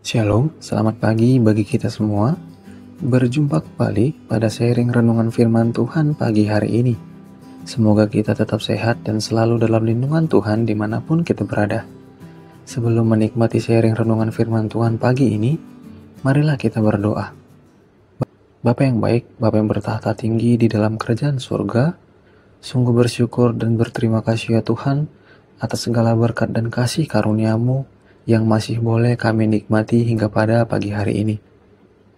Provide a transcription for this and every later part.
Shalom, selamat pagi bagi kita semua. Berjumpa kembali pada sharing renungan firman Tuhan pagi hari ini. Semoga kita tetap sehat dan selalu dalam lindungan Tuhan dimanapun kita berada. Sebelum menikmati sharing renungan firman Tuhan pagi ini, marilah kita berdoa. Bapa yang baik, Bapa yang bertahta tinggi di dalam kerajaan surga, sungguh bersyukur dan berterima kasih ya Tuhan atas segala berkat dan kasih karunia-Mu yang masih boleh kami nikmati hingga pada pagi hari ini.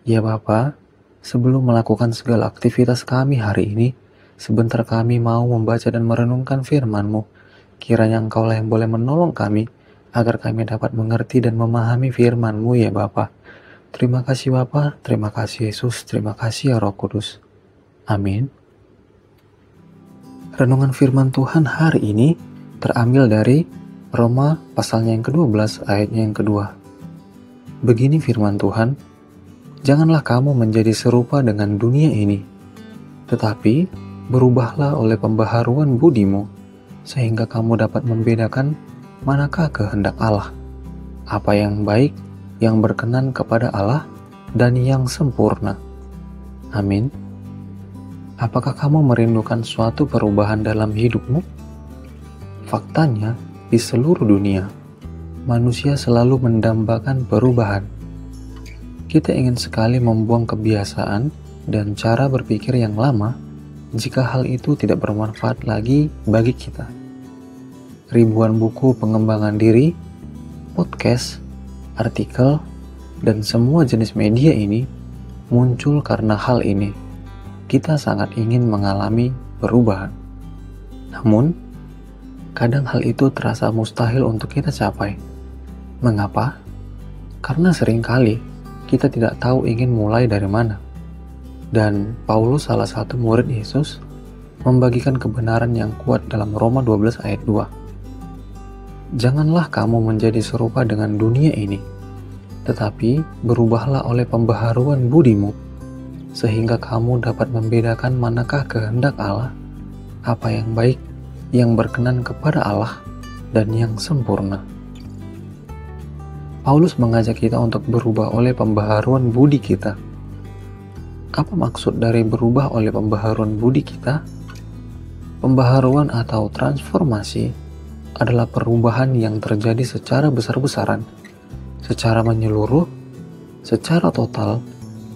Ya Bapa, sebelum melakukan segala aktivitas kami hari ini, sebentar kami mau membaca dan merenungkan firman-Mu. Kiranya Engkaulah yang boleh menolong kami, agar kami dapat mengerti dan memahami firman-Mu ya Bapa. Terima kasih Bapa, terima kasih Yesus, terima kasih ya Roh Kudus. Amin. Renungan firman Tuhan hari ini terambil dari Roma pasalnya yang ke-12 ayatnya yang kedua. Begini firman Tuhan, janganlah kamu menjadi serupa dengan dunia ini, tetapi berubahlah oleh pembaharuan budimu, sehingga kamu dapat membedakan manakah kehendak Allah, apa yang baik, yang berkenan kepada Allah, dan yang sempurna. Amin. Apakah kamu merindukan suatu perubahan dalam hidupmu? Faktanya, di seluruh dunia, manusia selalu mendambakan perubahan. Kita ingin sekali membuang kebiasaan dan cara berpikir yang lama jika hal itu tidak bermanfaat lagi bagi kita. Ribuan buku pengembangan diri, podcast, artikel, dan semua jenis media ini muncul karena hal ini. Kita sangat ingin mengalami perubahan. Namun, kadang hal itu terasa mustahil untuk kita capai. Mengapa? Karena seringkali kita tidak tahu ingin mulai dari mana. Dan Paulus, salah satu murid Yesus, membagikan kebenaran yang kuat dalam Roma 12 ayat 2. Janganlah kamu menjadi serupa dengan dunia ini, tetapi berubahlah oleh pembaharuan budimu, sehingga kamu dapat membedakan manakah kehendak Allah, apa yang baik, yang berkenan kepada Allah, dan yang sempurna. Paulus mengajak kita untuk berubah oleh pembaharuan budi kita. Apa maksud dari berubah oleh pembaharuan budi kita? Pembaharuan atau transformasi adalah perubahan yang terjadi secara besar-besaran, secara menyeluruh, secara total,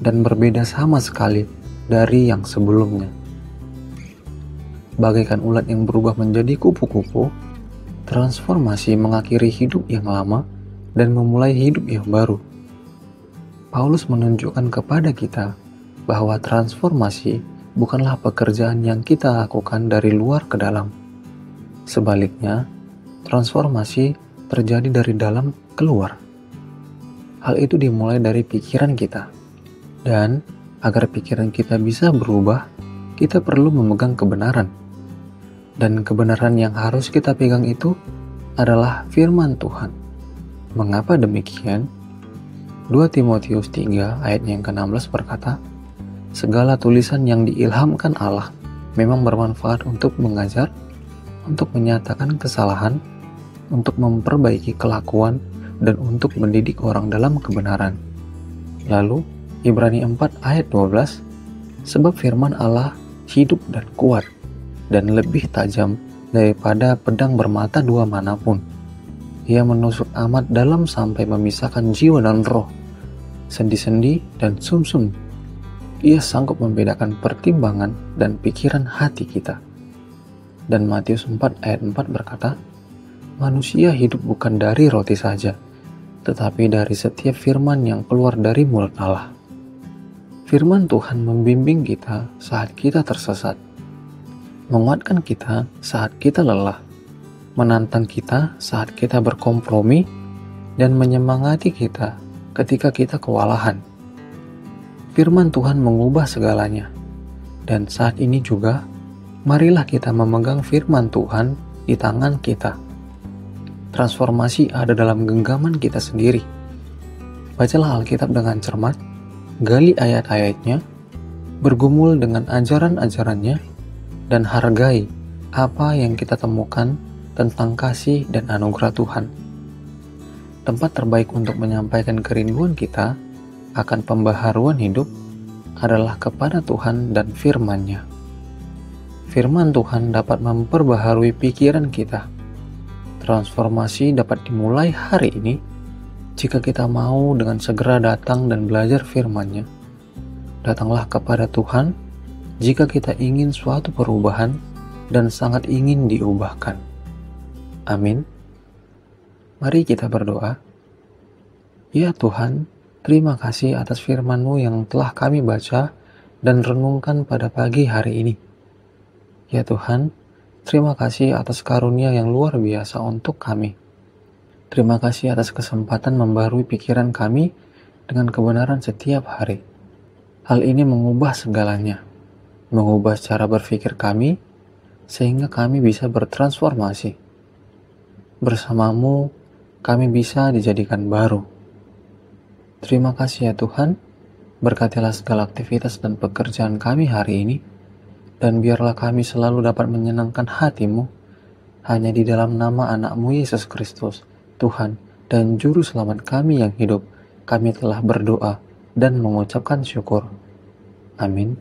dan berbeda sama sekali dari yang sebelumnya. Bagaikan ulat yang berubah menjadi kupu-kupu, transformasi mengakhiri hidup yang lama dan memulai hidup yang baru. Paulus menunjukkan kepada kita bahwa transformasi bukanlah pekerjaan yang kita lakukan dari luar ke dalam. Sebaliknya, transformasi terjadi dari dalam keluar. Hal itu dimulai dari pikiran kita. Dan agar pikiran kita bisa berubah, kita perlu memegang kebenaran. Dan kebenaran yang harus kita pegang itu adalah firman Tuhan. Mengapa demikian? 2 Timotius 3 ayat yang ke-16 berkata, segala tulisan yang diilhamkan Allah memang bermanfaat untuk mengajar, untuk menyatakan kesalahan, untuk memperbaiki kelakuan, dan untuk mendidik orang dalam kebenaran. Lalu, Ibrani 4 ayat 12, sebab firman Allah hidup dan kuat, dan lebih tajam daripada pedang bermata dua manapun. Ia menusuk amat dalam sampai memisahkan jiwa dan roh, sendi-sendi dan sumsum. Ia sanggup membedakan pertimbangan dan pikiran hati kita. Dan Matius 4 ayat 4 berkata, manusia hidup bukan dari roti saja, tetapi dari setiap firman yang keluar dari mulut Allah. Firman Tuhan membimbing kita saat kita tersesat, menguatkan kita saat kita lelah, menantang kita saat kita berkompromi, dan menyemangati kita ketika kita kewalahan. Firman Tuhan mengubah segalanya, dan saat ini juga, marilah kita memegang firman Tuhan di tangan kita. Transformasi ada dalam genggaman kita sendiri. Bacalah Alkitab dengan cermat, gali ayat-ayatnya, bergumul dengan ajaran-ajarannya, dan hargai apa yang kita temukan tentang kasih dan anugerah Tuhan. tempat terbaik untuk menyampaikan kerinduan kita akan pembaharuan hidup adalah kepada Tuhan dan firman-Nya. Firman Tuhan dapat memperbaharui pikiran kita. Transformasi dapat dimulai hari ini jika kita mau dengan segera datang dan belajar firman-Nya. Datanglah kepada Tuhan jika kita ingin suatu perubahan dan sangat ingin diubahkan. Amin. Mari kita berdoa. Ya Tuhan, terima kasih atas firman-Mu yang telah kami baca dan renungkan pada pagi hari ini. Ya Tuhan, terima kasih atas karunia yang luar biasa untuk kami. Terima kasih atas kesempatan membarui pikiran kami dengan kebenaran setiap hari. Hal ini mengubah segalanya, mengubah cara berpikir kami, sehingga kami bisa bertransformasi. Bersama-Mu, kami bisa dijadikan baru. Terima kasih ya Tuhan, berkatilah segala aktivitas dan pekerjaan kami hari ini, dan biarlah kami selalu dapat menyenangkan hati-Mu, hanya di dalam nama anak-Mu Yesus Kristus, Tuhan dan Juru Selamat kami yang hidup, kami telah berdoa dan mengucapkan syukur. Amin.